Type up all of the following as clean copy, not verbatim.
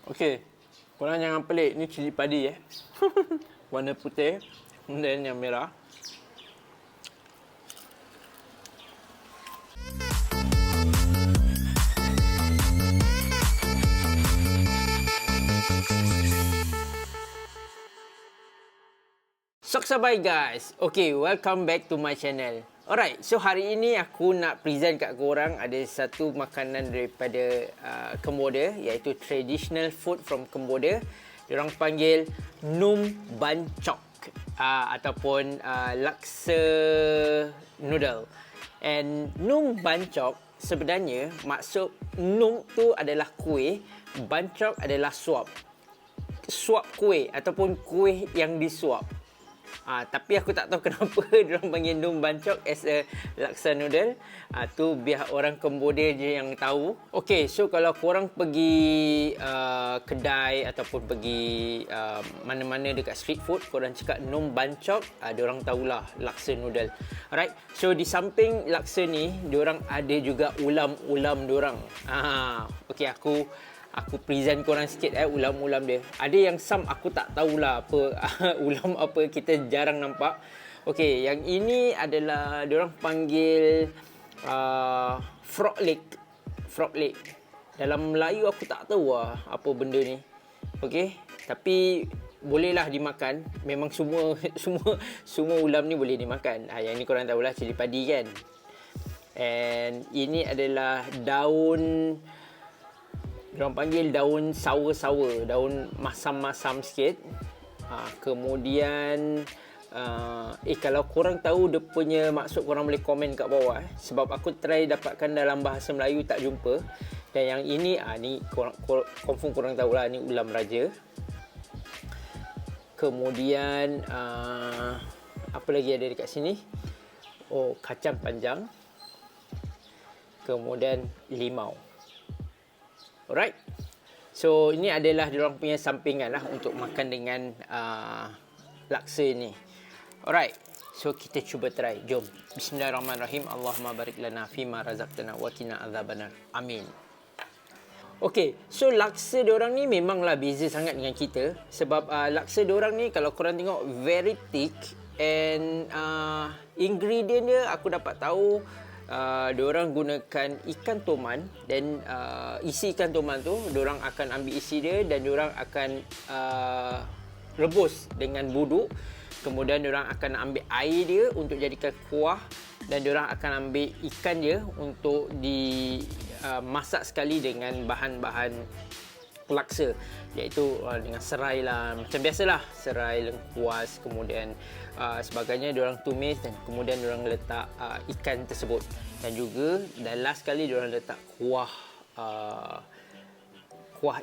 Okey. Korang jangan pelik, ni cili padi warna putih, kemudian yang merah. Sabai guys. Okay, welcome back to my channel. Alright, so hari ini aku nak present kat korang ada satu makanan daripada Cambodia, iaitu traditional food from Cambodia. Diorang panggil num bancok ataupun laksa noodle. And num bancok sebenarnya maksud num tu adalah kuih, bancok adalah suap. Suap kuih ataupun kuih yang disuap. Tapi aku tak tahu kenapa diorang panggil num bancok as a laksa noodle. Tu biar orang Cambodia je yang tahu. Okay, so kalau korang pergi kedai ataupun pergi mana-mana dekat street food, korang cakap num bancok, diorang tahulah laksa noodle. Alright, so di samping laksa ni, diorang ada juga ulam-ulam diorang. Okay, aku present korang sikit ulam-ulam dia. Ada yang some aku tak tahulah apa ulam apa, kita jarang nampak. Okey, yang ini adalah diorang panggil frog leg. Frog leg. Dalam Melayu aku tak tahu apa benda ni. Okey, tapi bolehlah dimakan. Memang semua ulam ni boleh dimakan. Yang ni korang tahulah cili padi kan. And ini adalah daun, diorang panggil daun sour-sour, daun masam-masam sikit. Kemudian kalau korang tahu dia punya maksud, korang boleh komen kat bawah. Sebab aku try dapatkan dalam bahasa Melayu tak jumpa. Dan yang ini, ni confirm korang tahulah, ni ulam raja. Kemudian apa lagi ada dekat sini? Oh, kacang panjang. Kemudian limau. Alright. So ini adalah diorang punya sampingan lah untuk makan dengan laksa ni. Alright. So kita cuba try. Jom. Bismillahirrahmanirrahim. Allahumma barik lana fima razaqtana wa qina adzabannar. Amin. Okay, so laksa diorang ni memanglah beza sangat dengan kita. Sebab laksa diorang ni kalau korang tengok very thick. And ingredient dia aku dapat tahu, diorang gunakan ikan toman. Dan isi ikan toman tu diorang akan ambil isi dia dan diorang akan rebus dengan buduk. Kemudian diorang akan ambil air dia untuk jadikan kuah. Dan diorang akan ambil ikan dia untuk dimasak sekali dengan bahan-bahan laksa, iaitu dengan serai lah, macam biasalah, serai, lengkuas, kemudian sebagainya. Diorang tumis dan kemudian diorang letak ikan tersebut. Dan juga dan last sekali diorang letak kuah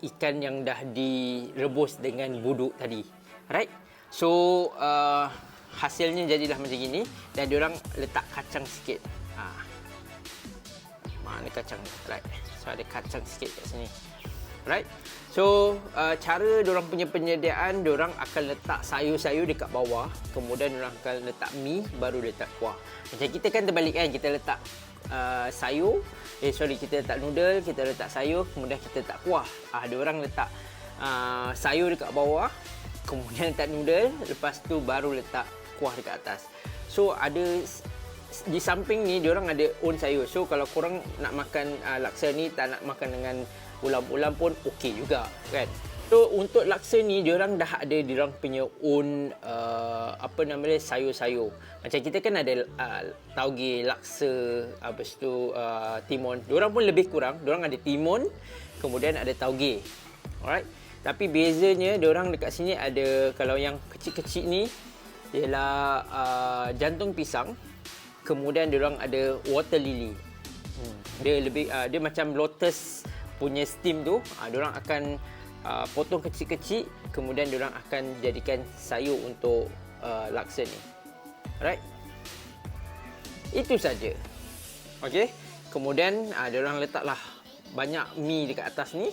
ikan yang dah direbus dengan buduk tadi. Alright, so hasilnya jadilah macam gini. Dan diorang letak kacang sikit. Mana kacang? Right, so ada kacang sikit kat sini. Right. So cara diorang punya penyediaan, diorang akan letak sayur-sayur dekat bawah. Kemudian diorang akan letak mi, baru letak kuah. Macam kita kan terbalik kan, kita letak sayur, kita letak noodle, kita letak sayur, kemudian kita letak kuah. Diorang letak sayur dekat bawah, kemudian letak noodle, lepas tu baru letak kuah dekat atas. So ada di samping ni diorang ada own sayur. So kalau korang nak makan laksa ni, tak nak makan dengan ulam-ulam pun okey juga kan. So untuk laksa ni diorang dah ada diorang punya own sayur-sayur. Macam kita kan ada tauge, laksa, habis tu timun. Diorang pun lebih kurang, diorang ada timun, kemudian ada tauge. Alright. Tapi bezanya diorang dekat sini ada, kalau yang kecil-kecil ni ialah jantung pisang. Kemudian diorang ada water lily. Dia lebih dia macam lotus punya steam tu. Diorang akan potong kecil-kecil, kemudian diorang akan jadikan sayur untuk laksa ni. Alright. Itu saja. Okey. Kemudian diorang letaklah banyak mi dekat atas ni.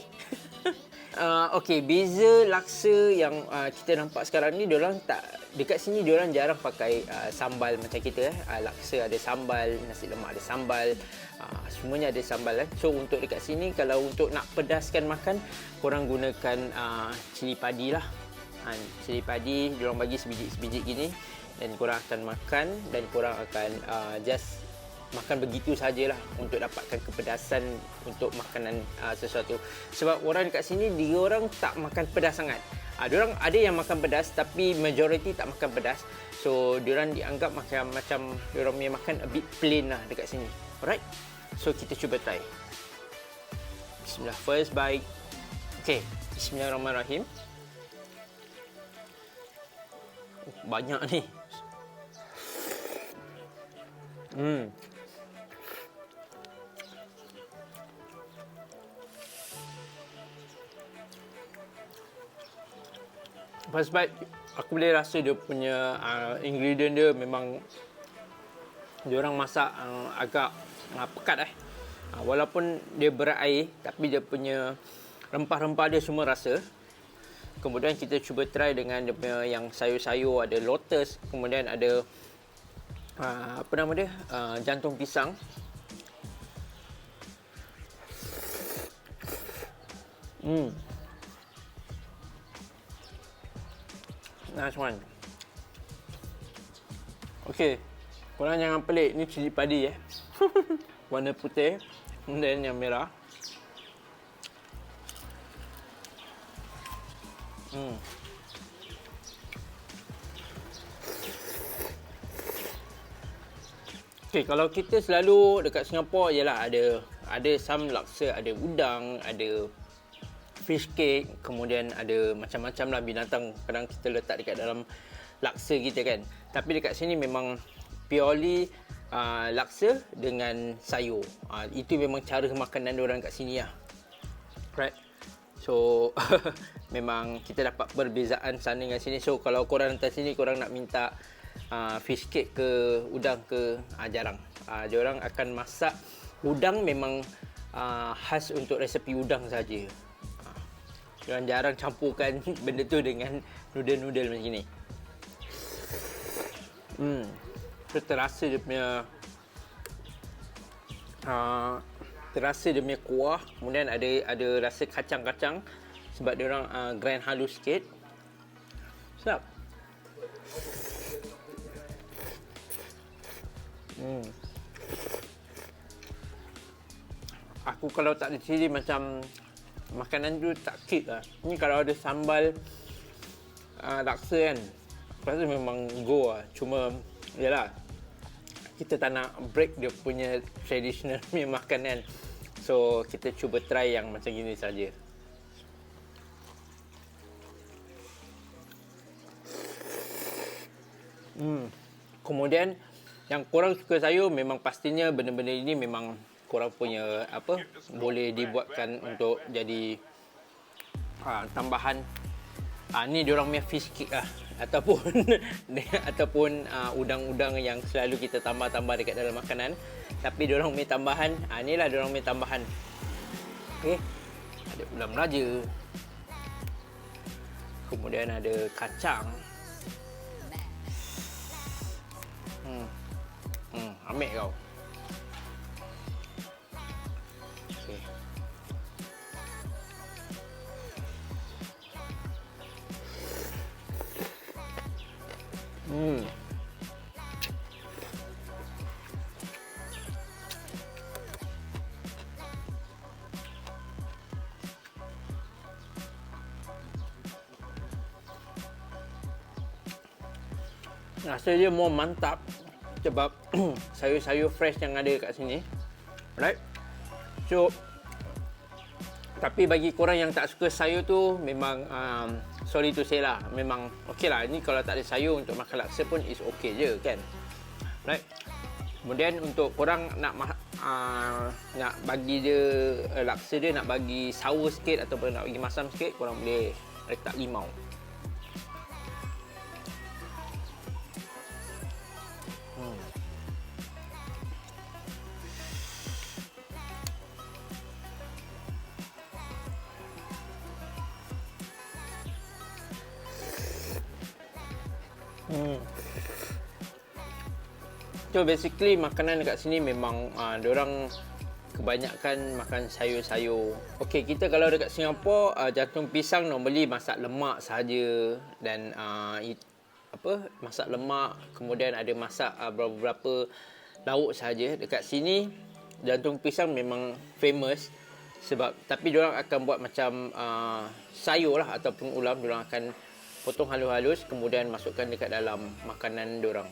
Okey, beza laksa yang kita nampak sekarang ni, diorang tak, dekat sini diorang jarang pakai sambal macam kita. Laksa ada sambal, nasi lemak ada sambal, semuanya ada sambal kan. So untuk dekat sini, kalau untuk nak pedaskan makan, korang gunakan cili padi lah. Cili padi diorang bagi sebiji-sebiji gini, dan korang akan makan, dan korang akan just makan begitu sajalah untuk dapatkan kepedasan untuk makanan sesuatu. Sebab orang dekat sini, dia orang tak makan pedas sangat. Dia orang ada yang makan pedas, tapi majority tak makan pedas. So dia orang dianggap macam dia orang punya makan a bit plain lah dekat sini. Alright, so kita cuba try. Bismillah, first bite. Okay, bismillahirrahmanirrahim. Banyak ni. First bite, aku boleh rasa dia punya ingredient dia memang diorang masak agak pekat . Walaupun dia berair, tapi dia punya rempah-rempah dia semua rasa. Kemudian kita cuba try dengan dia punya yang sayur-sayur, ada lotus, kemudian ada apa nama dia, jantung pisang. Nice one. Okey, korang jangan pelik, ni cili padi warna putih, dan yang merah. Okey, kalau kita selalu dekat Singapura, ialah ada some laksa, ada udang, ada fish cake, kemudian ada macam-macam lah binatang kadang kita letak dekat dalam laksa kita kan. Tapi dekat sini memang purely laksa dengan sayur. Itu memang cara makanan diorang kat sini lah. Right. So memang kita dapat perbezaan sana dengan sini. So kalau korang datang sini, korang nak minta fish cake ke udang ke, jarang. Diorang akan masak udang, memang khas untuk resepi udang saja. Diorang jarang campurkan benda tu dengan noodle-noodle macam ni. So terasa dia punya kuah, kemudian ada rasa kacang-kacang sebab diorang grind halus sikit. Sedap. Aku kalau tak di sini macam makanan tu tak kit lah. Ni kalau ada sambal laksa kan, aku rasa memang go lah. Cuma yalah, kita tak nak break dia punya traditional punya makanan. So kita cuba try yang macam gini saja. Kemudian yang korang suka sayur, memang pastinya benda-benda ini memang korang punya boleh dibuatkan untuk jadi tambahan. Ni diorang punya fish cake lah, ataupun udang-udang yang selalu kita tambah-tambah dekat dalam makanan. Tapi diorang punya tambahan, inilah diorang punya tambahan. Okey, ada ulam raja, kemudian ada kacang. Ambil kau. Okay. Rasa dia more mantap sebab sayur-sayur fresh yang ada kat sini. Alright. So tapi bagi korang yang tak suka sayur tu, memang sorry to say lah, memang okey lah. Ni kalau tak ada sayur untuk makan laksa pun is okey je kan. Right. Kemudian untuk korang nak bagi dia laksa dia nak bagi sour sikit ataupun nak bagi masam sikit, korang boleh letak limau. So basically makanan dekat sini memang diorang kebanyakan makan sayur-sayur. Okey, kita kalau dekat Singapura jantung pisang normally masak lemak saja dan masak lemak, kemudian ada masak beberapa lauk saja. Dekat sini jantung pisang memang famous sebab tapi diorang akan buat macam sayur lah ataupun ulam, diorang akan potong halus-halus kemudian masukkan dekat dalam makanan diorang.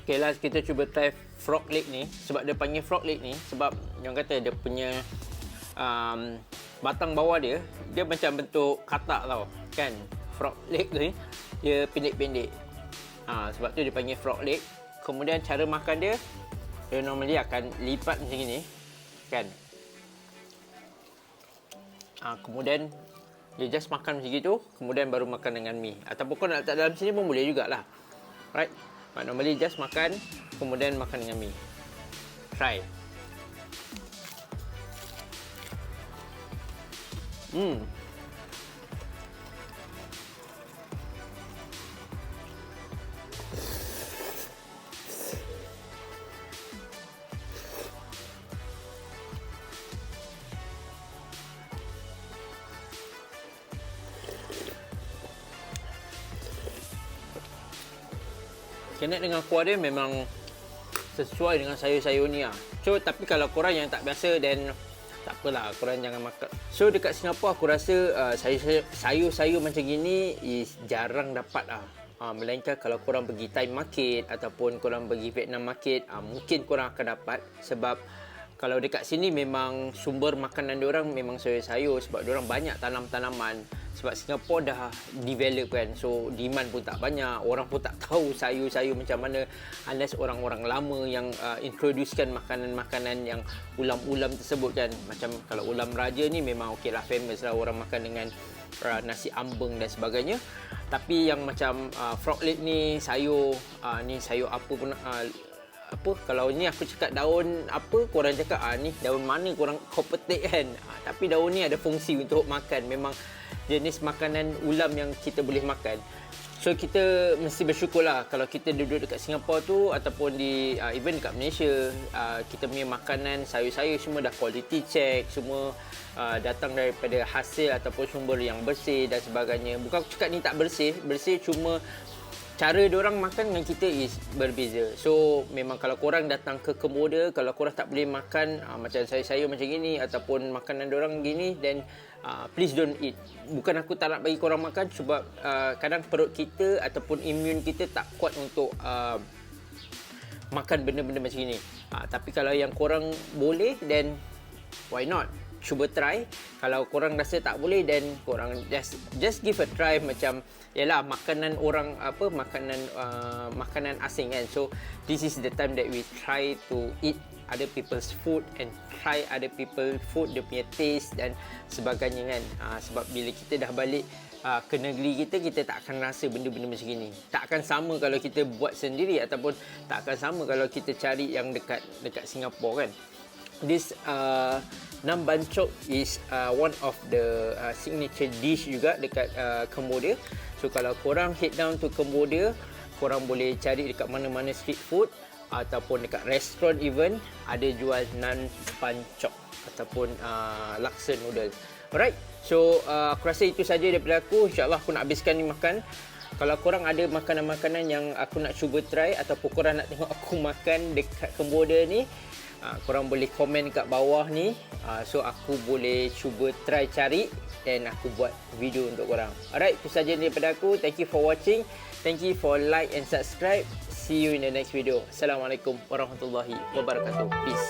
Okay, last kita cuba try frog leg ni. Sebab dia panggil frog leg ni sebab yang kata dia punya batang bawah dia macam bentuk katak tau kan. Frog leg tu ni dia pendek-pendek. Sebab tu dia panggil frog leg. Kemudian cara makan dia normally akan lipat macam ni kan. Kemudian dia just makan macam gitu, kemudian baru makan dengan mi. Ataupun kau nak letak dalam sini pun boleh jugalah. Right? But normally just makan, kemudian makan dengan mi. Try. Kena dengan kuah dia memang sesuai dengan sayur-sayur ni lah. So, tapi kalau korang yang tak biasa, then tak apalah, korang jangan makan. So, dekat Singapura aku rasa sayur-sayur macam gini is jarang dapat lah. Melainkan kalau korang pergi Thai market ataupun korang pergi Vietnam market, mungkin korang akan dapat. Sebab kalau dekat sini memang sumber makanan diorang memang sayur-sayur sebab diorang banyak tanam tanaman. Sebab Singapura dah develop kan, so demand pun tak banyak, orang pun tak tahu sayur-sayur macam mana unless orang-orang lama yang introducekan makanan-makanan yang ulam-ulam tersebut kan. Macam kalau ulam raja ni memang okey lah, famous lah, orang makan dengan nasi ambeng dan sebagainya. Tapi yang macam frog leg ni sayur apa pun kalau ni aku cakap daun apa, korang cakap ni daun mana korang kau petik kan. Tapi daun ni ada fungsi untuk makan, memang jenis makanan ulam yang kita boleh makan. So kita mesti bersyukur lah kalau kita duduk dekat Singapura tu ataupun di even dekat Malaysia, kita punya makanan sayur-sayur semua dah quality check, semua datang daripada hasil ataupun sumber yang bersih dan sebagainya. Bukan aku cakap ni tak bersih cuma cara diorang makan dengan kita is berbeza. So memang kalau korang datang ke Cambodia, kalau korang tak boleh makan macam sayur-sayur macam gini ataupun makanan diorang gini, then please don't eat. Bukan aku tak nak bagi korang makan sebab kadang perut kita ataupun imun kita tak kuat untuk makan benda-benda macam gini. Tapi kalau yang korang boleh, then why not? Cuba try. Kalau korang rasa tak boleh, then korang just give a try. Macam yalah, makanan orang makanan asing kan. So this is the time that we try to eat other people's food and try other people's food, dia punya taste dan sebagainya kan. Sebab bila kita dah balik ke negeri kita tak akan rasa benda-benda macam ni. Tak akan sama kalau kita buat sendiri ataupun tak akan sama kalau kita cari yang dekat Singapura kan. This Nam Bancok is one of the signature dish juga dekat Cambodia. So kalau korang head down to Cambodia, korang boleh cari dekat mana-mana street food ataupun dekat restoran even ada jual Nam Bancok ataupun laksa noodle. Alright, so aku rasa itu saja daripada aku. InsyaAllah aku nak habiskan ni makan. Kalau korang ada makanan-makanan yang aku nak cuba try ataupun korang nak tengok aku makan dekat Cambodia ni, korang boleh komen kat bawah ni. So aku boleh cuba try cari dan aku buat video untuk korang. Alright, itu saja daripada aku. Thank you for watching. Thank you for like and subscribe. See you in the next video. Assalamualaikum warahmatullahi wabarakatuh. Peace.